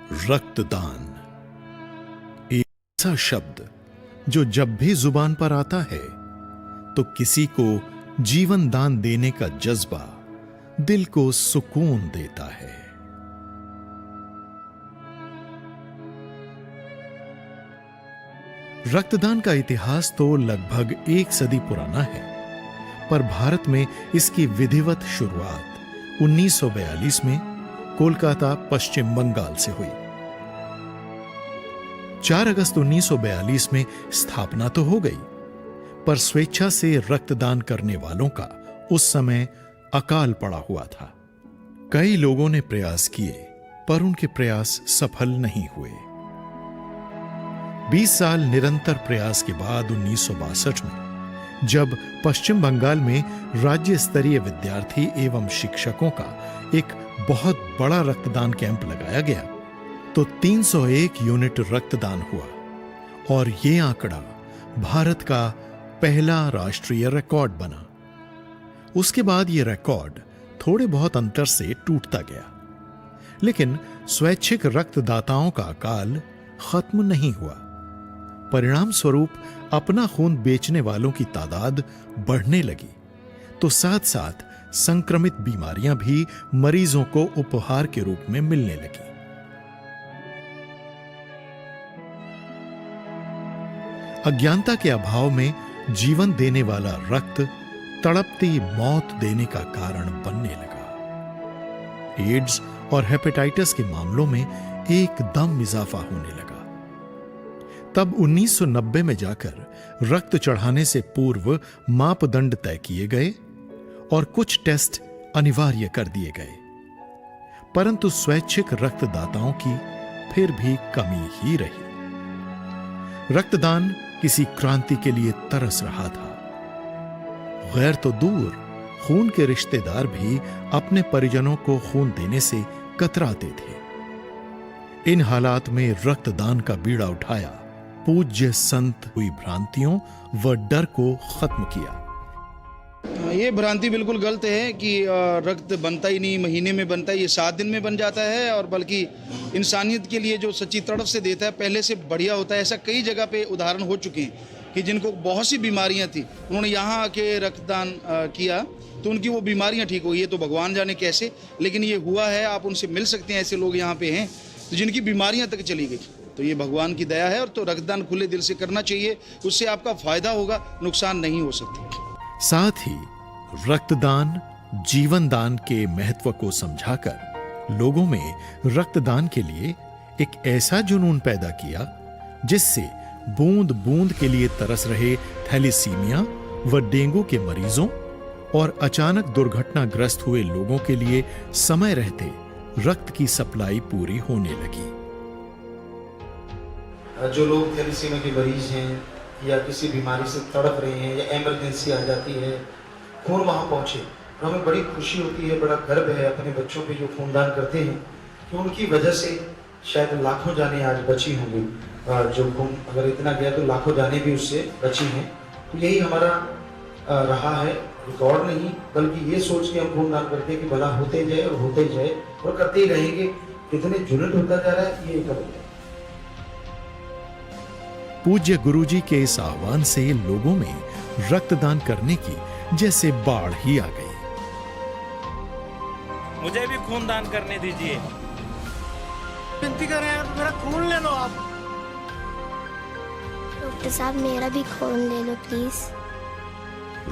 रक्तदान एक ऐसा शब्द जो जब भी जुबान पर आता है तो किसी को जीवन दान देने का जज्बा दिल को सुकून देता है। रक्तदान का इतिहास तो लगभग 1 सदी पुराना है, पर भारत में इसकी विधिवत शुरुआत 1942 में कोलकाता, पश्चिम बंगाल से हुई। 4 अगस्त 1942 में स्थापना तो हो गई, पर स्वेच्छा से रक्तदान करने वालों का उस समय अकाल पड़ा हुआ था। कई लोगों ने प्रयास किए, पर उनके प्रयास सफल नहीं हुए। 20 साल निरंतर प्रयास के बाद 1962 में जब पश्चिम बंगाल में राज्य स्तरीय विद्यार्थी एवं शिक्षकों का एक बहुत बड़ा रक्तदान कैंप लगाया गया, तो 301 यूनिट रक्तदान हुआ और यह आंकड़ा भारत का पहला राष्ट्रीय रिकॉर्ड बना। उसके बाद यह रिकॉर्ड थोड़े बहुत अंतर से टूटता गया, लेकिन स्वैच्छिक रक्तदाताओं का अकाल खत्म नहीं हुआ। परिणाम स्वरूप अपना खून बेचने वालों की तादाद बढ़ने लगी, तो साथ साथ संक्रमित बीमारियां भी मरीजों को उपहार के रूप में मिलने लगी। अज्ञानता के अभाव में जीवन देने वाला रक्त तड़पती मौत देने का कारण बनने लगा। एड्स और हेपेटाइटिस के मामलों में एकदम इजाफा होने लगा। तब 1990 में जाकर रक्त चढ़ाने से पूर्व मापदंड तय किए गए और कुछ टेस्ट अनिवार्य कर दिए गए, परंतु स्वैच्छिक रक्तदाताओं की फिर भी कमी ही रही। रक्तदान किसी क्रांति के लिए तरस रहा था। गैर तो दूर, खून के रिश्तेदार भी अपने परिजनों को खून देने से कतराते थे। इन हालात में रक्तदान का बीड़ा उठाया पूज्य संत हुई भ्रांतियों व डर को खत्म किया। ये भ्रांति बिल्कुल गलत है कि रक्त बनता ही नहीं, महीने में बनता है, ये 7 दिन में बन जाता है और बल्कि इंसानियत के लिए जो सच्ची तड़प से देता है पहले से बढ़िया होता है। ऐसा कई जगह पे उदाहरण हो चुके हैं कि जिनको बहुत सी बीमारियां थी, उन्होंने यहाँ आके रक्तदान किया तो उनकी वो बीमारियां ठीक हो गई। ये तो भगवान जाने कैसे, लेकिन ये हुआ है। आप उनसे मिल सकते हैं, ऐसे लोग यहाँ पे हैं तो जिनकी बीमारियां तक चली गई। तो ये भगवान की दया है और तो रक्तदान खुले दिल से करना चाहिए, उससे आपका फायदा होगा, नुकसान नहीं हो सकता। साथ ही रक्तदान जीवन दान के महत्व को समझाकर लोगों में रक्तदान के लिए एक ऐसा जुनून पैदा किया जिससे बूंद बूंद के लिए तरस रहे थैलीसीमिया व डेंगू के मरीजों और अचानक दुर्घटनाग्रस्त हुए लोगों के लिए समय रहते रक्त की सप्लाई पूरी होने लगी। जो लोग थैलीसीमिया के मरीज हैं या किसी बीमारी से तड़प रहे हैं या इमरजेंसी आ जाती है, खून वहाँ पहुँचे, तो हमें बड़ी खुशी होती है, बड़ा गर्व है अपने बच्चों पे जो खूनदान करते हैं कि उनकी वजह से शायद लाखों जानें आज बची होंगी। जो खून अगर इतना गया तो लाखों जानें भी उससे बची हैं। तो यही हमारा रहा है, रिकॉर्ड नहीं बल्कि ये सोच के हम खूनदान करते हैं कि भला होते जाए और होते जाए और करते ही रहेंगे। कितने यूनिट होता जा रहा है ये कब। पूज्य गुरुजी के इस आह्वान से लोगों में रक्तदान करने की जैसे बाढ़ ही आ गई। मुझे भी खून दान करने दीजिए। विनती कर रहे हैं, मेरा खून ले लो आप। डॉक्टर साहब मेरा भी खून ले लो प्लीज।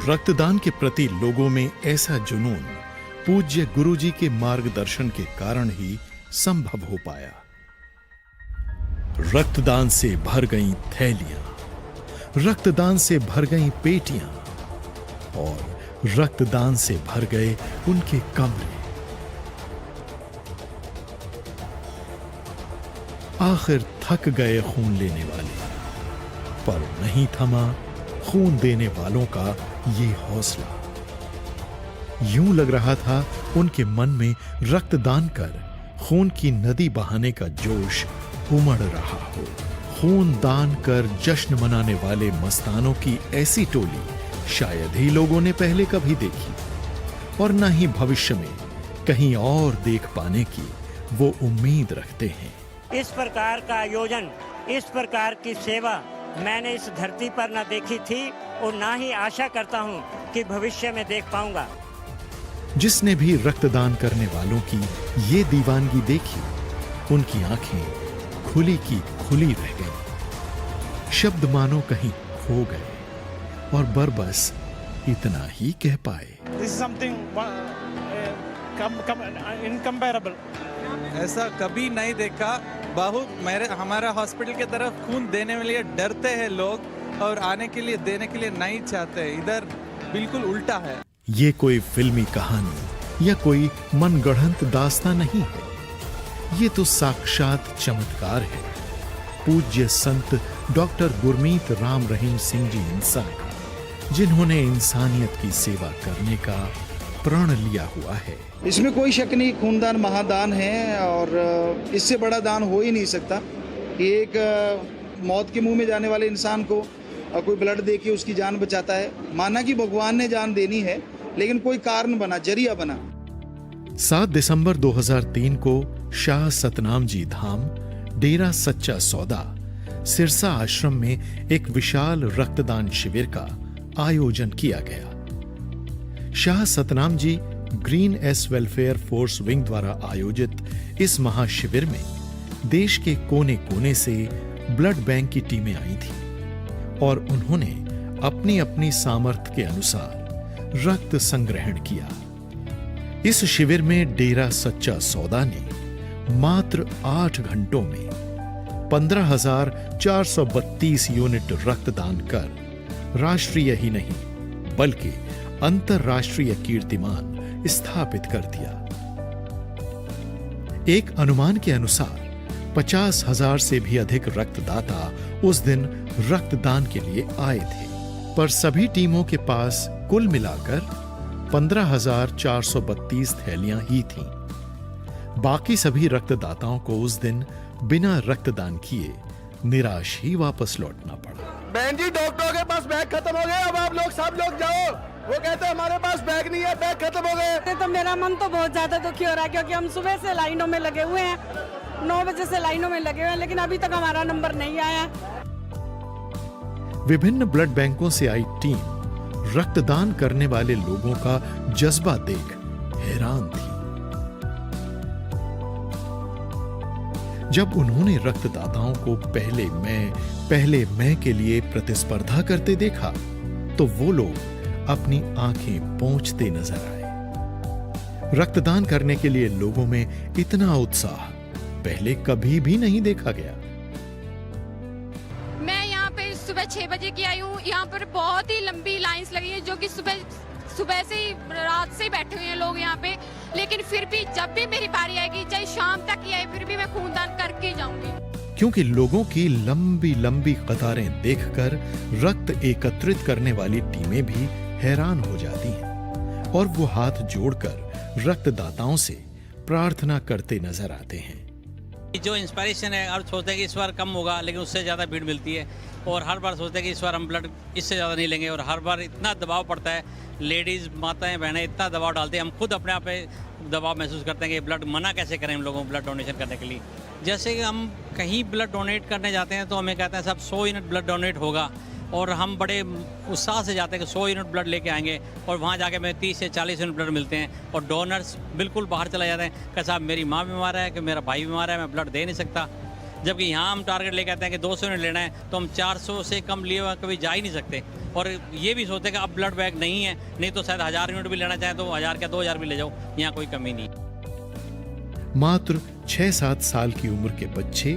रक्तदान के प्रति लोगों में ऐसा जुनून पूज्य गुरुजी के मार्गदर्शन के कारण ही संभव हो पाया। रक्तदान से भर गई थैलियां, रक्तदान से भर गई पेटियां और रक्तदान से भर गए उनके कमरे। आखिर थक गए खून लेने वाले, पर नहीं थमा खून देने वालों का ये हौसला। यूं लग रहा था उनके मन में रक्तदान कर खून की नदी बहाने का जोश उमड़ रहा हो। खून दान कर जश्न मनाने वाले मस्तानों की ऐसी टोली शायद ही लोगों ने पहले कभी देखी और न ही भविष्य में कहीं और देख पाने की वो उम्मीद रखते हैं। इस प्रकार का आयोजन, इस प्रकार की सेवा मैंने इस धरती पर ना देखी थी और ना ही आशा करता हूं कि भविष्य में देख पाऊंगा। जिसने भी रक्तदान करने वालों की ये दीवानगी देखी, उनकी आंखें खुली की खुली रह गईं। शब्द मानो कहीं खो गए और बस इतना ही कह पाए। This is something incomparable. ऐसा कभी नहीं देखा। बहुत हमारा हॉस्पिटल की तरफ खून देने के लिए डरते हैं लोग और आने के लिए देने के लिए नहीं चाहते। इधर बिल्कुल उल्टा है। ये कोई फिल्मी कहानी या कोई मनगढ़ंत दास्तां नहीं है, ये तो साक्षात चमत्कार है पूज्य संत डॉक्टर गुरमीत राम रहीम सिंह जी इंसान का, जिन्होंने इंसानियत की सेवा करने का प्रण लिया हुआ है। इसमें कोई शक नहीं, खूनदान महादान है और इससे बड़ा दान हो ही नहीं सकता। एक मौत के मुंह में जाने वाले इंसान को कोई ब्लड दे के उसकी जान बचाता है। माना कि भगवान ने जान देनी है, लेकिन कोई कारण बना, जरिया बना। 7 दिसंबर 2003 को शाह सतनाम जी धाम डेरा सच्चा सौदा सिरसा आश्रम में एक विशाल रक्तदान शिविर का आयोजन किया गया। Shah Satnam ji green S welfare force wing द्वारा आयोजित इस महाशिविर में देश के कोने कोने से ब्लड बैंक की टीमें आई थीं और उन्होंने अपनी अपनी सामर्थ्य के अनुसार रक्त संग्रहण किया। इस शिविर में डेरा सच्चा सौदा ने मात्र 8 घंटों में 15,432 यूनिट रक्तदान कर राष्ट्रीय ही नहीं बल्कि अंतरराष्ट्रीय कीर्तिमान स्थापित कर दिया। एक अनुमान के अनुसार 50,000 से भी अधिक रक्तदाता उस दिन रक्तदान के लिए आए थे, पर सभी टीमों के पास कुल मिलाकर 15,432 थैलियां ही थीं। बाकी सभी रक्तदाताओं को उस दिन बिना रक्तदान किए निराश ही वापस लौटना पड़ा। बहन जी, डॉक्टरों के पास बैग खत्म हो गए, अब आप लोग सब लोग जाओ। वो कहते हैं हमारे पास बैग नहीं है, बैग खत्म हो गए। तो मेरा मन तो बहुत ज्यादा दुखी हो रहा है, क्योंकि हम सुबह से लाइनों में लगे हुए हैं, 9 बजे से लाइनों में लगे हुए हैं, लेकिन अभी तक हमारा नंबर नहीं आया। विभिन्न ब्लड बैंकों से आई टीम रक्तदान करने वाले लोगों का जज्बा देख हैरान थी। जब उन्होंने रक्तदाताओं को पहले मैं के लिए प्रतिस्पर्धा करते देखा, तो वो लोग अपनी आंखें पोंछते नजर आए। रक्तदान करने के लिए लोगों में इतना उत्साह पहले कभी भी नहीं देखा गया। मैं यहाँ पे सुबह 6 बजे की आई हूँ। यहाँ पर बहुत ही लंबी लाइंस लगी है, जो कि सुबह से ही, रात से ही बैठे हुए हैं लोग यहाँ पे। लेकिन फिर भी जब भी मेरी बारी आएगी, चाहे शाम तक ही आए, फिर भी मैं खूनदान करके जाऊंगी। क्योंकि लोगों की लंबी लंबी कतारें देखकर रक्त एकत्रित करने वाली टीमें भी हैरान हो जाती हैं और वो हाथ जोड़कर रक्तदाताओं से प्रार्थना करते नजर आते हैं। जो इंस्पायरेशन है, हर सोचते हैं कि इस बार कम होगा, लेकिन उससे ज़्यादा भीड़ मिलती है। और हर बार सोचते हैं कि इस बार हम ब्लड इससे ज़्यादा नहीं लेंगे, और हर बार इतना दबाव पड़ता है। लेडीज़, माताएं, बहनें इतना दबाव डालते हैं, हम खुद अपने आप पे दबाव महसूस करते हैं कि ब्लड मना कैसे करें हम लोगों को ब्लड डोनेशन करने के लिए। जैसे कि हम कहीं ब्लड डोनेट करने जाते हैं तो हमें कहते हैं सब 100 यूनिट ब्लड डोनेट होगा, और हम बड़े उत्साह से जाते हैं कि 100 यूनिट ब्लड लेके आएंगे, और वहाँ जाके हमें 30 से 40 यूनिट ब्लड मिलते हैं, और डोनर्स बिल्कुल बाहर चले जाते हैं कि साहब मेरी माँ बीमार है, कि मेरा भाई बीमार है, मैं ब्लड दे नहीं सकता। जबकि यहाँ हम टारगेट लेके आते हैं कि 200 यूनिट लेना है, तो हम 400 से कम लिए हुए कभी जा ही नहीं सकते। और ये भी सोचते हैं कि अब ब्लड बैंक नहीं है, नहीं तो शायद 1000 यूनिट भी लेना चाहें तो 1000 क्या 2000 भी ले जाओ, यहाँ कोई कमी नहीं। मात्र 6-7 साल की उम्र के बच्चे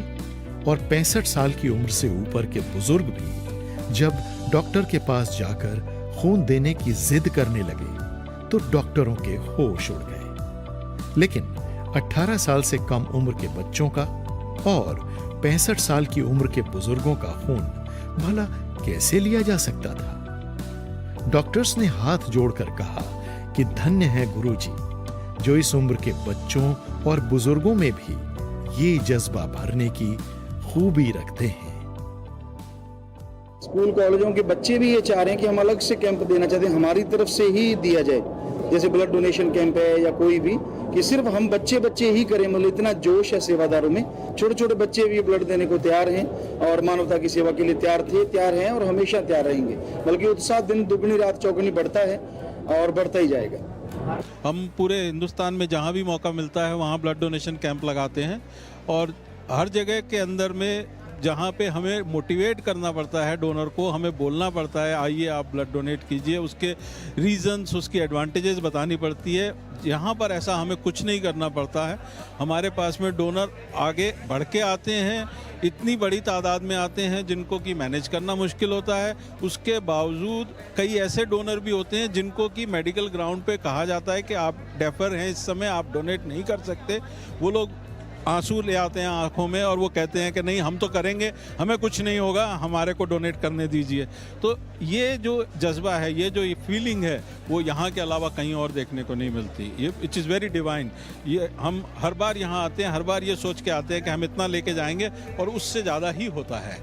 और 65 साल की उम्र से ऊपर के बुजुर्ग भी जब डॉक्टर के पास जाकर खून देने की जिद करने लगे तो डॉक्टरों के होश उड़ गए। लेकिन 18 साल से कम उम्र के बच्चों का और 65 साल की उम्र के बुजुर्गों का खून भला कैसे लिया जा सकता था? डॉक्टर्स ने हाथ जोड़कर कहा कि धन्य है गुरुजी, जो इस उम्र के बच्चों और बुजुर्गों में भी ये जज्बा भरने की खूबी रखते हैं। स्कूल कॉलेजों के बच्चे भी ये चाह रहे हैं कि हम अलग से कैंप देना चाहते हैं, हमारी तरफ से ही दिया जाए, जैसे ब्लड डोनेशन कैंप है या कोई भी, कि सिर्फ हम बच्चे ही करें, मतलब इतना जोश है सेवादारों में। छोटे छोटे बच्चे भी ब्लड देने को तैयार हैं और मानवता की सेवा के लिए तैयार हैं और हमेशा तैयार रहेंगे। बल्कि उत्साह दिन दुगनी रात चौगुनी बढ़ता है और बढ़ता ही जाएगा। हम पूरे हिंदुस्तान में जहाँ भी मौका मिलता है वहाँ ब्लड डोनेशन कैंप लगाते हैं और हर जगह के अंदर में जहाँ पे हमें मोटिवेट करना पड़ता है डोनर को, हमें बोलना पड़ता है आइए आप ब्लड डोनेट कीजिए, उसके रीजंस, उसकी एडवांटेजेस बतानी पड़ती है। यहाँ पर ऐसा हमें कुछ नहीं करना पड़ता है। हमारे पास में डोनर आगे बढ़ के आते हैं, इतनी बड़ी तादाद में आते हैं जिनको कि मैनेज करना मुश्किल होता है। उसके बावजूद कई ऐसे डोनर भी होते हैं जिनको कि मेडिकल ग्राउंड पे कहा जाता है कि आप डेफर हैं, इस समय आप डोनेट नहीं कर सकते। वो लोग आंसू ले आते हैं आंखों में और वो कहते हैं कि नहीं हम तो करेंगे, हमें कुछ नहीं होगा, हमारे को डोनेट करने दीजिए। तो ये जो जज्बा है, ये जो फीलिंग है, वो यहाँ के अलावा कहीं और देखने को नहीं मिलती। ये इट इज़ वेरी डिवाइन। ये हम हर बार यहाँ आते हैं, हर बार ये सोच के आते हैं कि हम इतना लेके जाएंगे और उससे ज़्यादा ही होता है।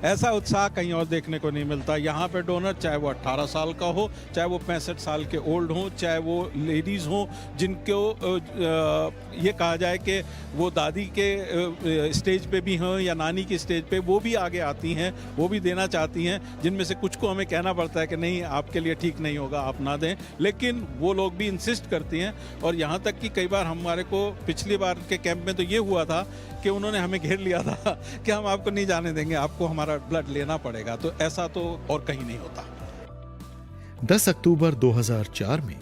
ऐसा उत्साह कहीं और देखने को नहीं मिलता। यहाँ पे डोनर चाहे वो 18 साल का हो, चाहे वो 65 साल के ओल्ड हों, चाहे वो लेडीज़ हों जिनको ये कहा जाए कि वो दादी के स्टेज पे भी हों या नानी की स्टेज पे, वो भी आगे आती हैं, वो भी देना चाहती हैं। जिनमें से कुछ को हमें कहना पड़ता है कि नहीं आपके लिए ठीक नहीं होगा, आप ना दें, लेकिन वो लोग भी इंसिस्ट करती हैं। और यहाँ तक कि कई बार हमारे को पिछली बार के कैंप में तो ये हुआ था कि उन्होंने हमें घेर लिया था कि हम आपको नहीं जाने देंगे, आपको हमारा ब्लड लेना पड़ेगा। तो ऐसा तो और कहीं नहीं होता। 10 अक्टूबर 2004 में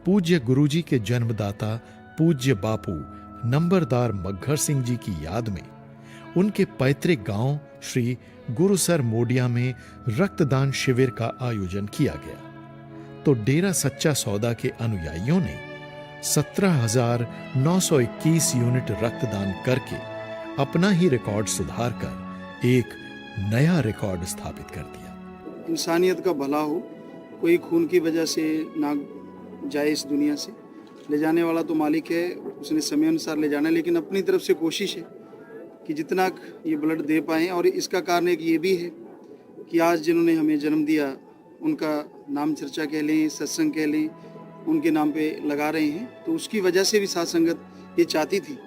पूज्य गुरुजी के जन्मदाता पूज्य बापू नंबरदार मग्घर सिंह जी की याद में उनके पैतृक गांव श्री गुरुसर मोडिया में रक्तदान शिविर का आयोजन किया गया। तो डेरा सच्चा सौदा के अनुयायियों ने 17,921 यूनिट रक्तदान करके अपना ही रिकॉर्ड सुधारकर एक नया रिकॉर्ड स्थापित कर दिया। इंसानियत का भला हो, कोई खून की वजह से ना जाए इस दुनिया से। ले जाने वाला तो मालिक है, उसने समय अनुसार ले जाना है, लेकिन अपनी तरफ से कोशिश है कि जितना ये ब्लड दे पाएँ। और इसका कारण एक ये भी है कि आज जिन्होंने हमें जन्म दिया उनका नाम चर्चा कह लें, सत्संग कह लें, उनके नाम पे लगा रहे हैं। तो उसकी वजह से भी साथ संगत ये चाहती थी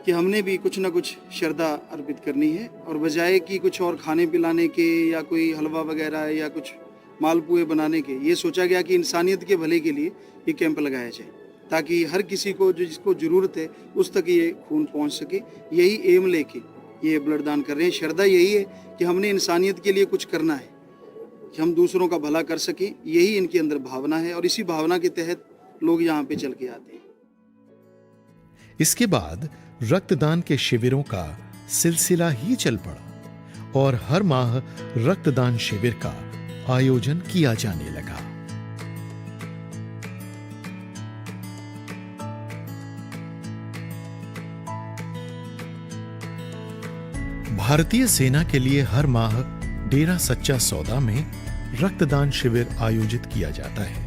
कि हमने भी कुछ ना कुछ श्रद्धा अर्पित करनी है, और बजाय कि कुछ और खाने पिलाने के या कोई हलवा वगैरह या कुछ मालपुए बनाने के, ये सोचा गया कि इंसानियत के भले के लिए ये कैंप लगाया जाए, ताकि हर किसी को जो जिसको ज़रूरत है उस तक ये खून पहुंच सके। यही एम लेके ये ब्लड दान कर रहे हैं। श्रद्धा यही है कि हमने इंसानियत के लिए कुछ करना है, कि हम दूसरों का भला कर सकें। यही इनके अंदर भावना है और इसी भावना के तहत लोग यहाँ पे चल के आते हैं। इसके बाद रक्तदान के शिविरों का सिलसिला ही चल पड़ा और हर माह रक्तदान शिविर का आयोजन किया जाने लगा। भारतीय सेना के लिए हर माह डेरा सच्चा सौदा में रक्तदान शिविर आयोजित किया जाता है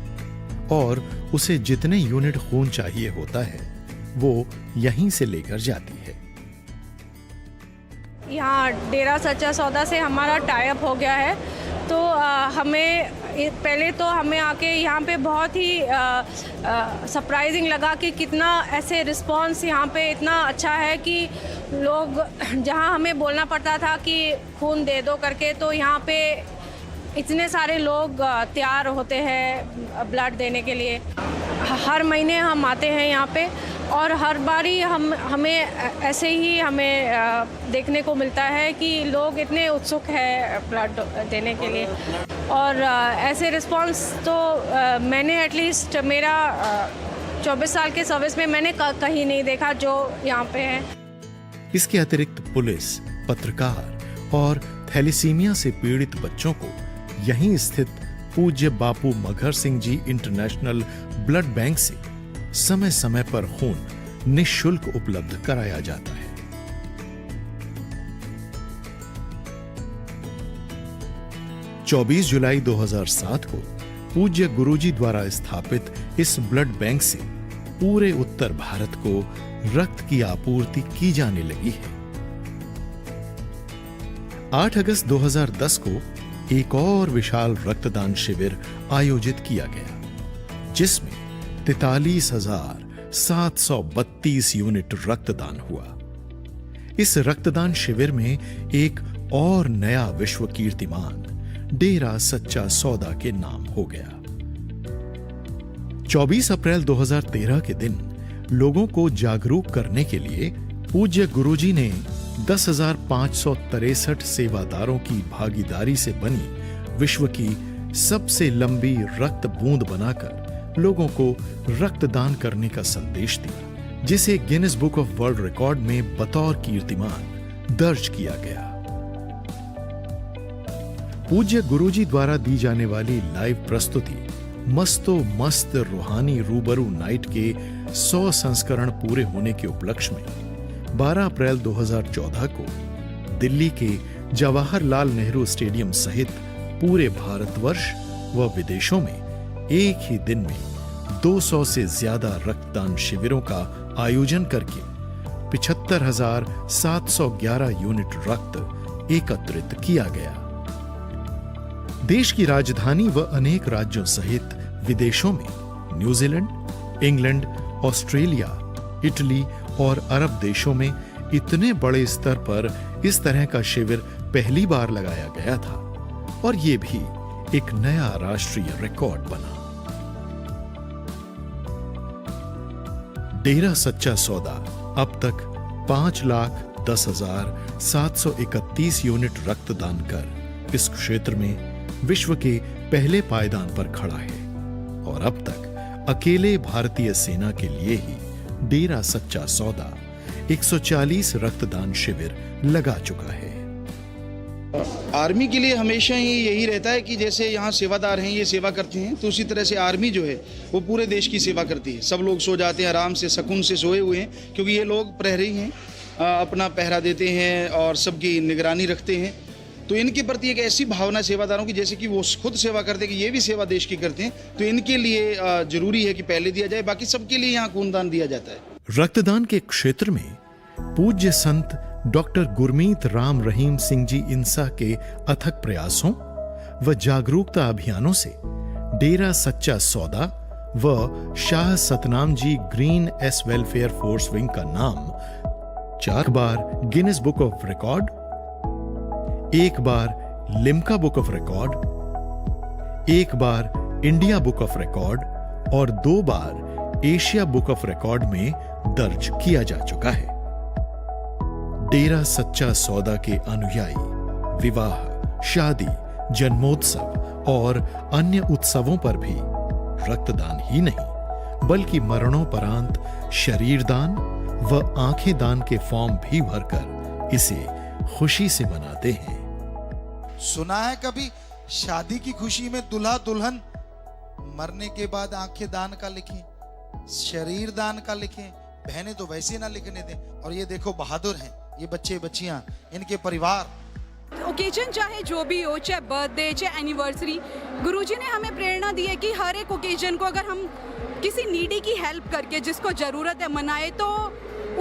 और उसे जितने यूनिट खून चाहिए होता है वो यहीं से लेकर जाती है। यहाँ डेरा सच्चा सौदा से हमारा टाई अप हो गया है, तो हमें पहले तो हमें आके यहाँ पे बहुत ही सरप्राइजिंग लगा कि कितना ऐसे रिस्पांस यहाँ पे इतना अच्छा है कि लोग, जहाँ हमें बोलना पड़ता था कि खून दे दो करके, तो यहाँ पे इतने सारे लोग तैयार होते हैं ब्लड देने के लिए। हर महीने हम आते हैं यहाँ पे और हर बारी हमें ऐसे ही हमें देखने को मिलता है कि लोग इतने उत्सुक हैं ब्लड देने के लिए। और ऐसे रिस्पांस तो मैंने एटलीस्ट मेरा 24 साल के सर्विस में मैंने कहीं नहीं देखा जो यहाँ पे है। इसके अतिरिक्त पुलिस, पत्रकार और थैलीसीमिया से पीड़ित बच्चों को यहीं स्थित पूज्य बापू Maghar Singh ji international blood bank से समय समय पर खून निःशुल्क उपलब्ध कराया जाता है। (24 जुलाई 2007 को पूज्य गुरुजी द्वारा स्थापित इस ब्लड बैंक से पूरे उत्तर भारत को रक्त की आपूर्ति की जाने लगी है। 8 अगस्त 2010 को एक और विशाल रक्तदान शिविर आयोजित किया गया, जिसमें 43,000 732 यूनिट रक्तदान हुआ। इस रक्तदान शिविर में एक और नया विश्व कीर्तिमान डेरा सच्चा सौदा के नाम हो गया। 24 अप्रैल 2013 के दिन लोगों को जागरूक करने के लिए पूज्य गुरुजी ने 10,563 सेवादारों की भागीदारी से बनी विश्व की सबसे लंबी रक्त बूंद बनाकर लोगों को रक्तदान करने का संदेश दिया, जिसे Guinness book of world record में बतौर कीर्तिमान दर्ज किया गया। पूज्य गुरुजी द्वारा दी जाने वाली लाइव प्रस्तुति मस्तो मस्त रूहानी रूबरू नाइट के 100 संस्करण पूरे होने के उपलक्ष्य में 12 अप्रैल 2014 को दिल्ली के जवाहरलाल नेहरू स्टेडियम सहित पूरे भारतवर्ष व विदेशों में एक ही दिन में 200 से ज्यादा रक्तदान शिविरों का आयोजन करके 75,711 यूनिट रक्त एकत्रित किया गया। देश की राजधानी व अनेक राज्यों सहित विदेशों में न्यूजीलैंड, इंग्लैंड, ऑस्ट्रेलिया, इटली और अरब देशों में इतने बड़े स्तर पर इस तरह का शिविर पहली बार लगाया गया था और ये भी एक नया राष्ट्रीय रिकॉर्ड बना। डेरा सच्चा सौदा अब तक 5,10,731 यूनिट रक्तदान कर इस क्षेत्र में विश्व के पहले पायदान पर खड़ा है और अब तक अकेले भारतीय सेना के लिए ही डेरा सच्चा सौदा 140 रक्तदान शिविर लगा चुका है। आर्मी के लिए हमेशा ही यही रहता है कि जैसे यहाँ सेवादार हैं, ये सेवा करते हैं, तो उसी तरह से आर्मी जो है वो पूरे देश की सेवा करती है। सब लोग सो जाते हैं, आराम से सुकून से सोए हुए हैं, क्योंकि ये लोग प्रहरी हैं, अपना पहरा देते हैं और सबकी निगरानी रखते हैं। तो इनके प्रति एक ऐसी भावना सेवादारों की, जैसे कि वो खुद सेवा करते हैं कि ये भी सेवा देश की करते हैं, तो इनके लिए जरूरी है कि पहले दिया जाए। बाकी सबके लिए यहाँ खूनदान दिया जाता है। रक्तदान के क्षेत्र में पूज्य संत डॉक्टर गुरमीत राम रहीम सिंह जी इंसा के अथक प्रयासों व जागरूकता अभियानों से डेरा सच्चा सौदा व Shah Satnam ji green S welfare force wing का नाम 4 बार गिनीज बुक ऑफ रिकॉर्ड, 1 बार लिम्का बुक ऑफ रिकॉर्ड, 1 बार इंडिया बुक ऑफ रिकॉर्ड और 2 बार एशिया बुक ऑफ रिकॉर्ड में दर्ज किया जा चुका है। डेरा सच्चा सौदा के अनुयायी विवाह, शादी, जन्मोत्सव और अन्य उत्सवों पर भी रक्तदान ही नहीं बल्कि मरणोपरांत शरीर दान व आंखें दान के फॉर्म भी भरकर इसे खुशी से मनाते हैं। सुना है कभी शादी की खुशी में दुल्हा दुल्हन मरने के बाद आंखें दान का लिखें, शरीर दान का लिखें? बहनें तो वैसे ना लिखने दें। और ये देखो बहादुर हैं ये बच्चे बच्चियां, इनके परिवार। ओकेजन चाहे जो भी हो, चाहे बर्थडे चाहे एनिवर्सरी, गुरुजी ने हमें प्रेरणा दी है कि हर एक ओकेजन को अगर हम किसी नीडी की हेल्प करके जिसको ज़रूरत है मनाए तो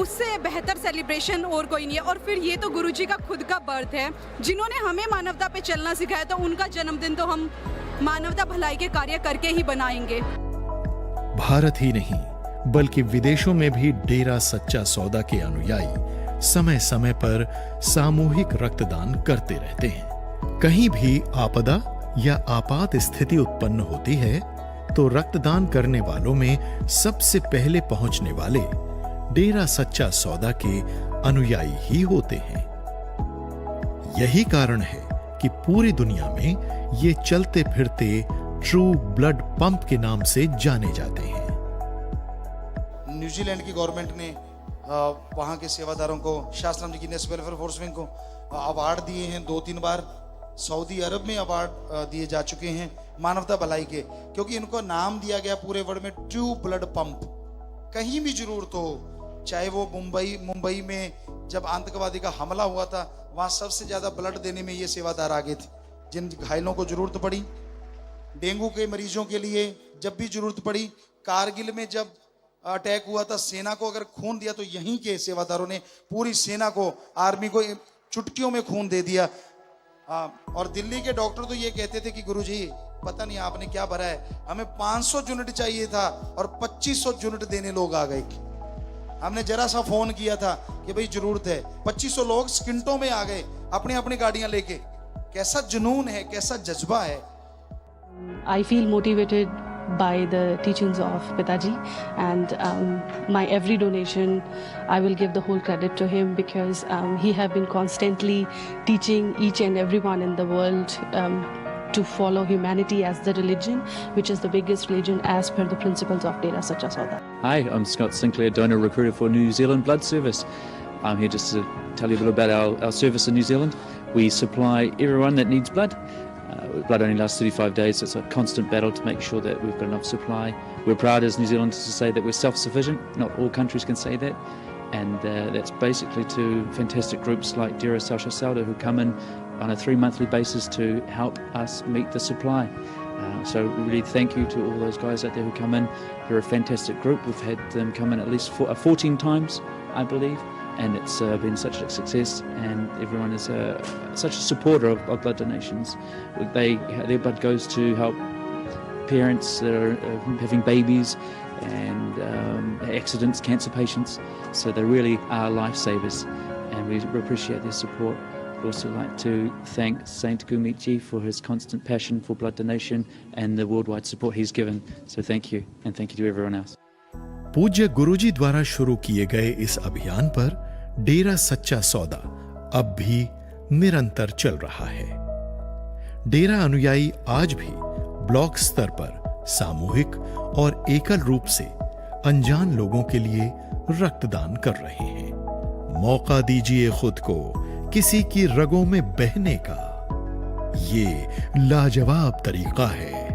उससे बेहतर सेलिब्रेशन और कोई नहीं है। और फिर ये तो गुरुजी का खुद का बर्थ है, जिन्होंने हमें मानवता पे चलना सिखाया, तो उनका जन्मदिन तो हम मानवता भलाई के कार्य करके ही बनाएंगे। भारत ही नहीं बल्कि विदेशों में भी डेरा सच्चा सौदा के अनुयायी समय समय पर सामूहिक रक्तदान करते रहते हैं। कहीं भी आपदा या आपात स्थिति उत्पन्न होती है तो रक्तदान करने वालों में सबसे पहले पहुंचने वाले डेरा सच्चा सौदा के अनुयायी ही होते हैं। यही कारण है कि पूरी दुनिया में ये चलते फिरते ट्रू ब्लड पंप के नाम से जाने जाते हैं। न्यूजीलैंड की गवर्नमेंट ने वहाँ के सेवादारों को, शास्त्रम जी की नेस वेलफेयर फोर्स विंग को अवार्ड दिए हैं 2-3 बार। सऊदी अरब में अवार्ड दिए जा चुके हैं मानवता भलाई के, क्योंकि इनको नाम दिया गया पूरे वर्ल्ड में ट्रू ब्लड पंप। कहीं भी जरूरत हो, चाहे वो मुंबई में जब आतंकवादी का हमला हुआ था, वहाँ सबसे ज्यादा ब्लड देने में ये सेवादार आगे थे। जिन घायलों को जरूरत पड़ी, डेंगू के मरीजों के लिए जब भी जरूरत पड़ी, कारगिल में जब अटैक हुआ था, सेना को अगर खून दिया तो यहीं के सेवादारों ने पूरी सेना को, आर्मी को चुटकियों में खून दे दिया। और दिल्ली के डॉक्टर तो ये कहते थे कि गुरुजी पता नहीं आपने क्या भरा है, हमें 500 यूनिट चाहिए था और 2500 यूनिट देने लोग आ गए। हमने जरा सा फोन किया था कि भाई जरूरत है, 2500 लोग स्किंटों में आ गए अपनी अपनी गाड़ियां लेके। कैसा जुनून है, कैसा जज्बा है। I feel motivated by the teachings of Pitaji, and my every donation I will give the whole credit to him, because he have been constantly teaching each and everyone in the world to follow humanity as the religion, which is the biggest religion as per the principles of Dera Sacha Sauda. Hi, I'm Scott Sinclair, donor recruiter for New Zealand Blood Service. I'm here just to tell you a little about our service in New Zealand. We supply everyone that needs blood. Blood only lasts 35 days, so it's a constant battle to make sure that we've got enough supply. We're proud as New Zealanders to say that we're self-sufficient. Not all countries can say that. And that's basically to fantastic groups like Dera Sacha Sauda, who come in on a 3-monthly basis to help us meet the supply. So we really thank you to all those guys out there who come in. They're a fantastic group. We've had them come in at least 14 times, I believe. And it's been such a success, and everyone is such a supporter of blood donations. Their blood goes to help parents that are having babies and accidents, cancer patients. So they really are lifesavers, and we appreciate their support. I'd also like to thank Saint Gurmeet Ji for his constant passion for blood donation and the worldwide support he's given. So thank you, and thank you to everyone else. पूज्य गुरुजी द्वारा शुरू किए गए इस अभियान पर डेरा सच्चा सौदा अब भी निरंतर चल रहा है। डेरा अनुयायी आज भी ब्लॉक स्तर पर सामूहिक और एकल रूप से अनजान लोगों के लिए रक्तदान कर रहे हैं। मौका दीजिए खुद को किसी की रगों में बहने का। ये लाजवाब तरीका है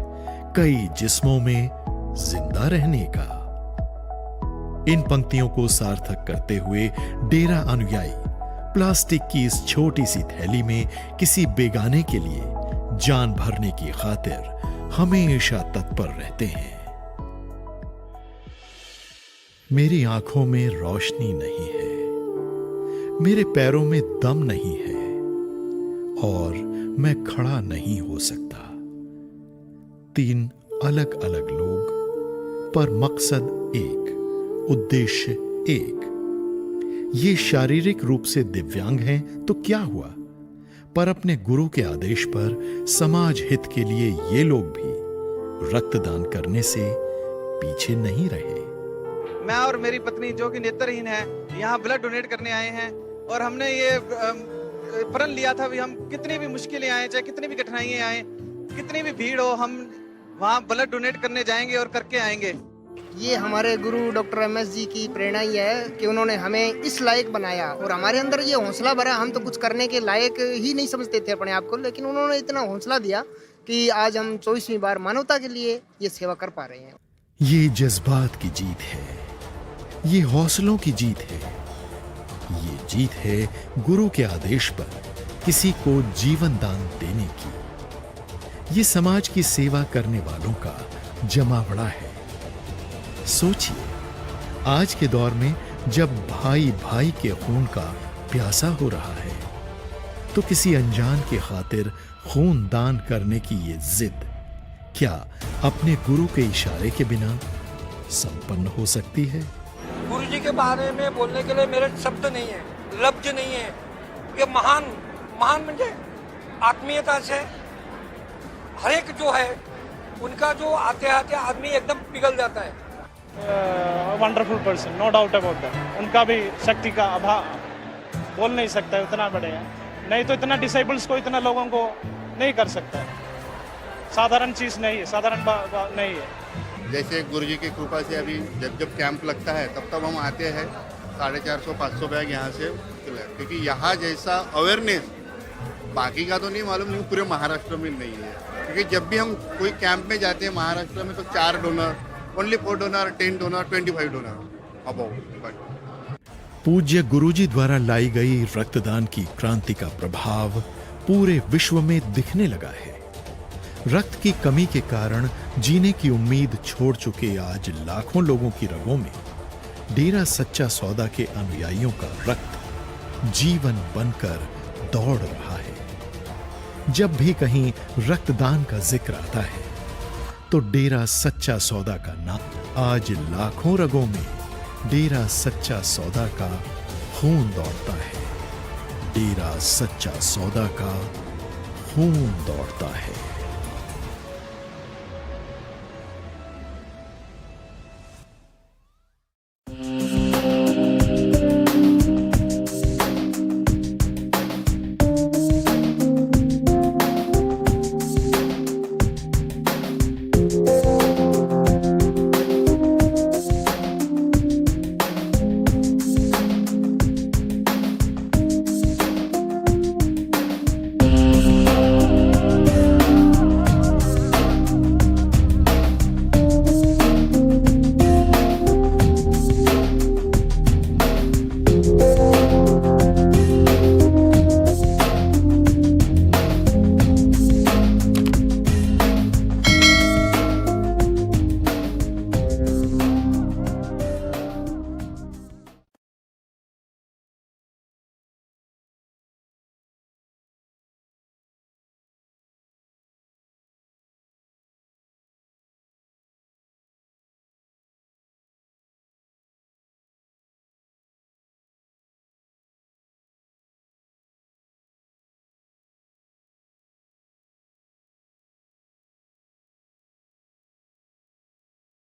कई जिस्मों में जिंदा रहने का। इन पंक्तियों को सार्थक करते हुए डेरा अनुयायी प्लास्टिक की इस छोटी सी थैली में किसी बेगाने के लिए जान भरने की खातिर हमेशा तत्पर रहते हैं। मेरी आंखों में रोशनी नहीं है, मेरे पैरों में दम नहीं है, और मैं खड़ा नहीं हो सकता। 3 अलग अलग लोग, पर मकसद एक, उद्देश्य एक। ये शारीरिक रूप से दिव्यांग हैं तो क्या हुआ, पर अपने गुरु के आदेश पर समाज हित के लिए ये लोग भी रक्तदान करने से पीछे नहीं रहे। मैं और मेरी पत्नी जो कि नेत्रहीन है, यहाँ ब्लड डोनेट करने आए हैं, और हमने ये प्रण लिया था भी हम कितनी भी मुश्किलें आए, चाहे कितनी भी कठिनाइयां आए, कितनी भी भीड़ हो, हम वहाँ ब्लड डोनेट करने जाएंगे और करके आएंगे। ये हमारे गुरु डॉक्टर MS जी की प्रेरणा ही है कि उन्होंने हमें इस लायक बनाया, और हमारे अंदर ये हौसला भरा। हम तो कुछ करने के लायक ही नहीं समझते थे अपने आप को, लेकिन उन्होंने इतना हौसला दिया कि आज हम 24वीं बार मानवता के लिए ये सेवा कर पा रहे हैं। ये जज्बात की जीत है, ये हौसलों की जीत है, ये जीत है गुरु के आदेश पर किसी को जीवन दान देने की। ये समाज की सेवा करने वालों का जमावड़ा है। सोचिए, आज के दौर में जब भाई भाई के खून का प्यासा हो रहा है, तो किसी अनजान की खातिर खून दान करने की ये जिद क्या अपने गुरु के इशारे के बिना संपन्न हो सकती है? गुरु जी के बारे में बोलने के लिए मेरे शब्द नहीं है, लफ्ज नहीं है। ये महान महान म्हणजे आत्मीयता से हर एक जो है उनका जो आते आते आदमी एकदम पिघल जाता है। Wonderful person, no doubt about that. उनका भी शक्ति का अभाव बोल नहीं सकता है, उतना बड़े हैं। नहीं तो इतना डिसेबल्स को, इतना लोगों को नहीं कर सकता है। साधारण चीज नहीं है, साधारण नहीं है। जैसे गुरु जी की कृपा से अभी जब कैंप लगता है तब हम आते हैं। 450-500 बैग यहाँ से, क्योंकि यहाँ जैसा अवेयरनेस बाकी का तो नहीं मालूम, लेकिन पूरे महाराष्ट्र में नहीं है। क्योंकि जब भी हम कोई कैंप में जाते हैं महाराष्ट्र में, तो 4 donor, only 4 donor, 10 donor, 25 donor about. पूज्य गुरुजी द्वारा लाई गई रक्तदान की क्रांति का प्रभाव पूरे विश्व में दिखने लगा है। रक्त की कमी के कारण जीने की उम्मीद छोड़ चुके आज लाखों लोगों की रगों में डेरा सच्चा सौदा के अनुयायियों का रक्त जीवन बनकर दौड़ रहा है। जब भी कहीं रक्तदान का जिक्र आता है तो डेरा सच्चा सौदा का नाम। आज लाखों रगों में डेरा सच्चा सौदा का खून दौड़ता है। डेरा सच्चा सौदा का खून दौड़ता है।